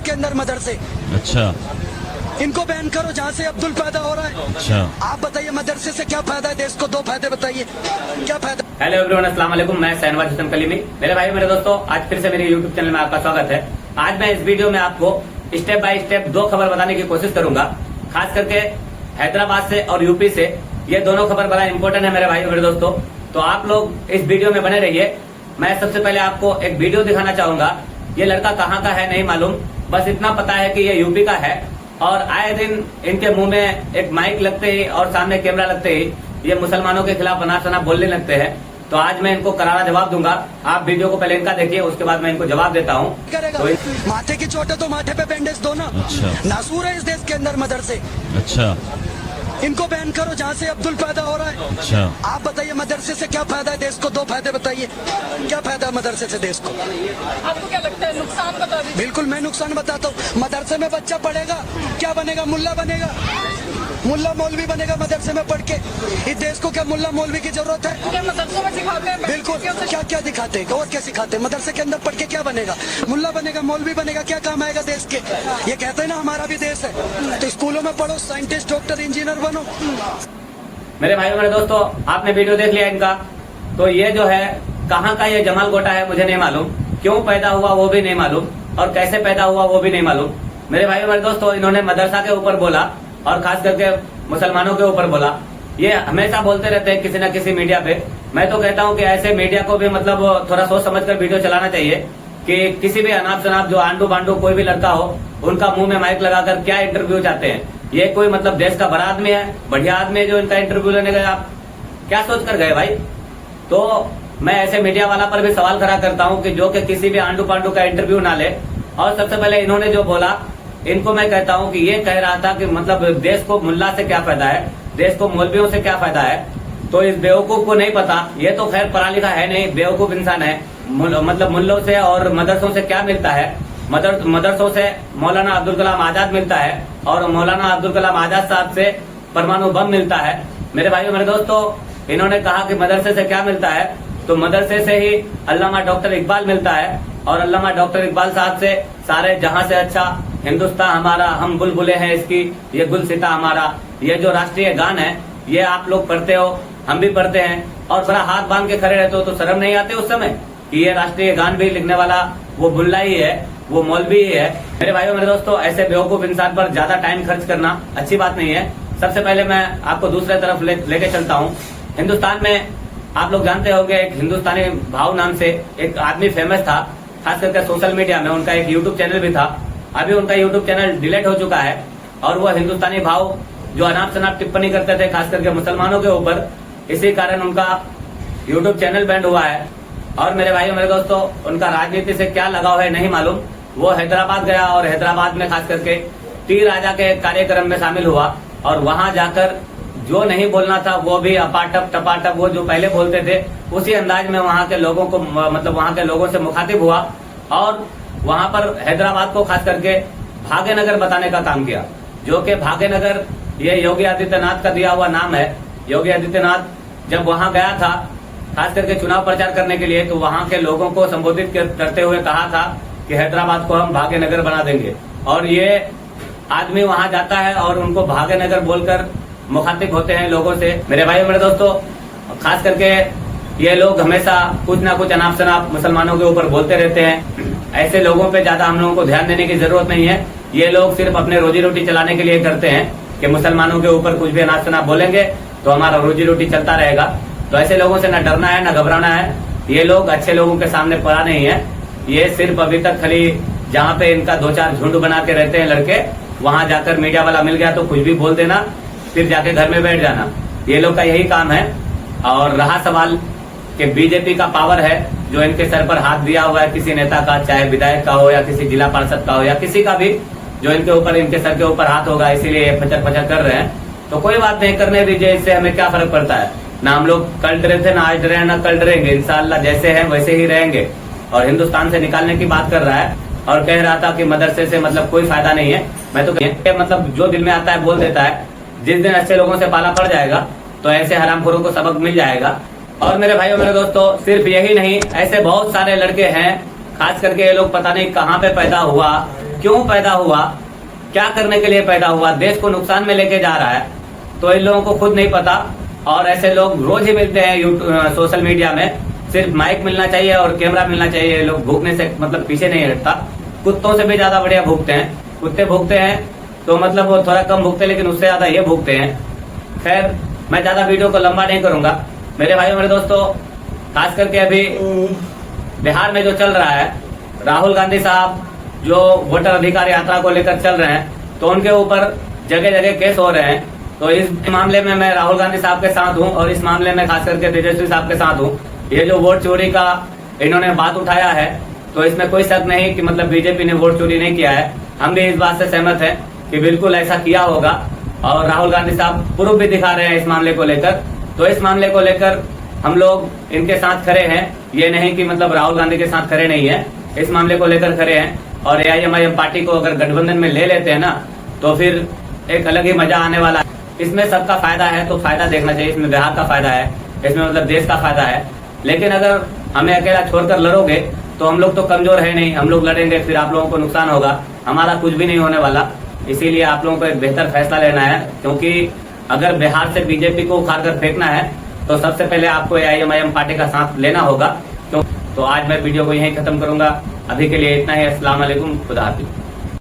के अंदर मदरसे। अच्छा इनको बैन करो जहाँ से अब्दुल पैदा हो रहा है। अच्छा, आप बताइए मदरसे से क्या फायदा है देश को? दो फायदे बताइए, क्या फायदा? हेलो एवरीवन, अस्सलाम वालेकुम। मैं शहनवाज हुसैन कलीमी। मेरे भाई मेरे दोस्तों, आज फिर से मेरे यूट्यूब चैनल में आपका स्वागत है। आज मैं इस वीडियो में आपको स्टेप बाय स्टेप दो खबर बताने की कोशिश करूंगा, खास करके हैदराबाद से और यूपी से। ये दोनों खबर बड़ा इंपॉर्टेंट है मेरे भाई मेरे दोस्तों, तो आप लोग इस वीडियो में बने रहिए। मैं सबसे पहले आपको एक वीडियो दिखाना चाहूंगा। ये लड़का कहाँ का है नहीं मालूम, बस इतना पता है कि ये यूपी का है। और आए दिन इनके मुंह में एक माइक लगते ही और सामने कैमरा लगते ही ये मुसलमानों के खिलाफ बना सना बोलने लगते हैं। तो आज मैं इनको करारा जवाब दूंगा। आप वीडियो को पहले इनका देखिए, उसके बाद मैं इनको जवाब देता हूँ। करेगा माथे की चोट है तो माथे पे बैंडेज दो ना। अच्छा। नासूर है इस देश के अंदर मदरसे। अच्छा इनको बैन करो जहाँ से अब्दुल पैदा हो रहा है। अच्छा, आप बताइए मदरसे से क्या फायदा है देश को? दो फायदे बताइए, क्या फायदा है मदरसे से देश को? आपको क्या लगता है? नुकसान बता दीजिए। बिल्कुल मैं नुकसान बताता हूँ। मदरसे में बच्चा पढ़ेगा, क्या बनेगा? मुल्ला बनेगा, मुल्ला मौलवी बनेगा मदरसे में पढ़ के। इस देश को क्या मुल्ला मौलवी की जरूरत है? क्या मदरसों में सिखाते हैं? बिल्कुल। क्या क्या दिखाते हैं और क्या सिखाते हैं? मदरसे के अंदर पढ़ के क्या बनेगा? मुल्ला बनेगा, मौलवी बनेगा, क्या काम आएगा देश के? ये कहते हैं ना हमारा भी देश है, तो स्कूलों में पढ़ो, साइंटिस्ट, डॉक्टर, इंजीनियर बनो। मेरे भाई मेरे दोस्तों, आपने वीडियो देख लिया इनका। तो ये जो है कहाँ का ये जमाल गोटा है मुझे नहीं मालूम, क्यों पैदा हुआ वो भी नहीं मालूम, और कैसे पैदा हुआ वो भी नहीं मालूम। मेरे भाई मेरे दोस्तों, इन्होंने मदरसा के ऊपर बोला और खास करके मुसलमानों के ऊपर बोला। ये हमेशा बोलते रहते हैं किसी न किसी मीडिया पे। मैं तो कहता हूँ कि ऐसे मीडिया को भी मतलब थोड़ा सोच समझ कर वीडियो चलाना चाहिए कि किसी भी अनाप शनाप जो आंडू बांडू कोई भी लड़का हो, उनका मुंह में माइक लगाकर क्या इंटरव्यू चाहते हैं। ये कोई मतलब देश का बड़ा आदमी है, बढ़िया आदमी है जो इनका इंटरव्यू लेने गए? आप क्या सोच कर गए भाई? तो मैं ऐसे मीडिया वाला पर भी सवाल खड़ा करता हूँ कि जो कि किसी भी आंडू पांडू का इंटरव्यू ना ले। और सबसे पहले इन्होंने जो बोला, इनको मैं कहता हूँ कि ये कह रहा था कि मतलब देश को मुल्ला से क्या फायदा है, देश को मौलवियों से क्या फायदा है। तो इस बेवकूफ को नहीं पता, ये तो खैर पढ़ा लिखा है नहीं, बेवकूफ इंसान है। मतलब मुल्लों से और मदरसों से क्या मिलता है? मदरसों से मौलाना अब्दुल कलाम आजाद मिलता है, और मौलाना अब्दुल कलाम आजाद साहब से परमाणु बम मिलता है। मेरे भाइयों मेरे दोस्तों, इन्होंने कहा कि मदरसे से क्या मिलता है, तो मदरसे से ही अल्लामा डॉक्टर इकबाल मिलता है, और अल्लामा डॉक्टर इकबाल साहब से सारे जहां से अच्छा हिंदुस्तान हमारा, हम बुलबुले हैं इसकी, ये गुलसिता हमारा, ये जो राष्ट्रीय गान है ये आप लोग पढ़ते हो, हम भी पढ़ते हैं, और बड़ा हाथ बांध के खड़े रहते हो। तो शर्म नहीं आते उस समय कि ये राष्ट्रीय गान भी लिखने वाला वो मुल्ला ही है, वो मौलवी ही है? मेरे भाइयों मेरे दोस्तों, ऐसे बेवकूफ इंसान पर ज्यादा टाइम खर्च करना अच्छी बात नहीं है। सबसे पहले मैं आपको दूसरे तरफ लेके चलता हूँ। हिंदुस्तान में आप लोग जानते होंगे, एक हिंदुस्तानी भाव नाम से एक आदमी फेमस था, खास करके सोशल मीडिया में। उनका एक यूट्यूब चैनल भी था, अभी उनका यूट्यूब चैनल डिलीट हो चुका है। और वो हिंदुस्तानी भाव जो अनाप शनाप टिप्पणी करते थे खास करके मुसलमानों के ऊपर, इसी कारण उनका यूट्यूब चैनल बैंड हुआ है। और मेरे भाइयों मेरे दोस्तों, उनका राजनीति से क्या लगाव है नहीं मालूम। वो हैदराबाद गया और हैदराबाद में खास करके टी राजा के कार्यक्रम में शामिल हुआ, और वहां जाकर जो नहीं बोलना था वो भी अपाटप टपाटप वो जो पहले बोलते थे उसी अंदाज में वहां के लोगों को मतलब वहां के लोगों से मुखातिब हुआ, और वहां पर हैदराबाद को खास करके भाग्यनगर बताने का काम किया। जो कि भाग्यनगर ये योगी आदित्यनाथ का दिया हुआ नाम है। योगी आदित्यनाथ जब वहां गया था खास करके चुनाव प्रचार करने के लिए, तो वहां के लोगों को संबोधित करते हुए कहा था कि हैदराबाद को हम भाग्यनगर बना देंगे। और ये आदमी वहां जाता है और उनको भाग्यनगर बोलकर मुखातिब होते हैं लोगों से। मेरे भाई मेरे दोस्तों, खास करके ये लोग हमेशा कुछ ना कुछ अनाप शनाप मुसलमानों के ऊपर बोलते रहते हैं। ऐसे लोगों पे ज्यादा हम लोगों को ध्यान देने की जरूरत नहीं है। ये लोग सिर्फ अपने रोजी रोटी चलाने के लिए करते हैं कि मुसलमानों के ऊपर कुछ भी अनाप शनाप बोलेंगे तो हमारा रोजी रोटी चलता रहेगा। तो ऐसे लोगों से न डरना है न घबराना है। ये लोग अच्छे लोगों के सामने पड़ा नहीं है। ये सिर्फ अभी तक खाली जहाँ पे इनका दो चार झुंड बना के रहते हैं लड़के, वहां जाकर मीडिया वाला मिल गया तो कुछ भी बोल देना, फिर जाके घर में बैठ जाना। ये लोग का यही काम है। और रहा सवाल कि बीजेपी का पावर है जो इनके सर पर हाथ दिया हुआ है किसी नेता का, चाहे विधायक का हो या किसी जिला पार्षद का हो या किसी का भी, जो इनके ऊपर इनके सर के ऊपर हाथ होगा, इसीलिए ये फचर फचर कर रहे हैं। तो कोई बात नहीं, करने दीजिए, इससे हमें क्या फर्क पड़ता है। ना हम लोग कल डरे थे, ना आज डरे हैं, ना कल डरेंगे। इंशाअल्लाह जैसे हैं वैसे ही रहेंगे। और हिंदुस्तान से निकालने की बात कर रहा है और कह रहा था कि मदरसे से मतलब कोई फायदा नहीं है। मैं तो मतलब जो दिल में आता है बोल देता है। जिस दिन अच्छे लोगों से पाला पड़ जाएगा तो ऐसे हरामखोरों को सबक मिल जाएगा। और मेरे भाइयों मेरे दोस्तों, सिर्फ यही नहीं, ऐसे बहुत सारे लड़के हैं, खास करके ये लोग पता नहीं कहाँ पे पैदा हुआ, क्यों पैदा हुआ, क्या करने के लिए पैदा हुआ, देश को नुकसान में लेके जा रहा है, तो इन लोगों को खुद नहीं पता। और ऐसे लोग रोज ही मिलते हैं सोशल मीडिया में, सिर्फ माइक मिलना चाहिए और कैमरा मिलना चाहिए। ये लोग भूखने से मतलब पीछे नहीं हटता, कुत्तों से भी ज्यादा बढ़िया भूखते हैं। कुत्ते भूखते हैं तो मतलब वो थोड़ा कम भूखते हैं, लेकिन उससे ज्यादा ये भूखते हैं। खैर, मैं ज्यादा वीडियो को लंबा नहीं करूंगा। मेरे भाइयों मेरे दोस्तों, खास करके अभी बिहार में जो चल रहा है, राहुल गांधी साहब जो वोटर अधिकार यात्रा को लेकर चल रहे हैं, तो उनके ऊपर जगह जगह केस हो रहे हैं। तो इस मामले में मैं राहुल गांधी साहब के साथ हूं, और इस मामले में खास करके तेजस्वी साहब के साथ हूं। ये जो वोट चोरी का इन्होंने बात उठाया है, तो इसमें कोई शक नहीं कि मतलब बीजेपी ने वोट चोरी नहीं किया है। हम भी इस बात से सहमत हैं कि बिल्कुल ऐसा किया होगा, और राहुल गांधी साहब प्रूफ भी दिखा रहे हैं इस मामले को लेकर। तो इस मामले को लेकर हम लोग इनके साथ खड़े हैं, ये नहीं कि मतलब राहुल गांधी के साथ खड़े नहीं है, इस मामले को लेकर खड़े हैं। और AIMIM पार्टी को अगर गठबंधन में ले लेते हैं ना, तो फिर एक अलग ही मजा आने वाला है। इसमें सबका फायदा है, तो फायदा देखना चाहिए। इसमें बिहार का फायदा है, इसमें मतलब देश का फायदा है। लेकिन अगर हमें अकेला छोड़कर लड़ोगे तो हम लोग तो कमजोर है नहीं, हम लोग लड़ेंगे, फिर आप लोगों को नुकसान होगा, हमारा कुछ भी नहीं होने वाला। इसीलिए आप लोगों को एक बेहतर फैसला लेना है, क्योंकि अगर बिहार से बीजेपी को उखाड़ कर फेंकना है तो सबसे पहले आपको AIMIM पार्टी का साथ लेना होगा। तो आज मैं वीडियो को यहीं खत्म करूंगा। अभी के लिए इतना ही। अस्सलाम वालेकुम, खुदा हाफिज।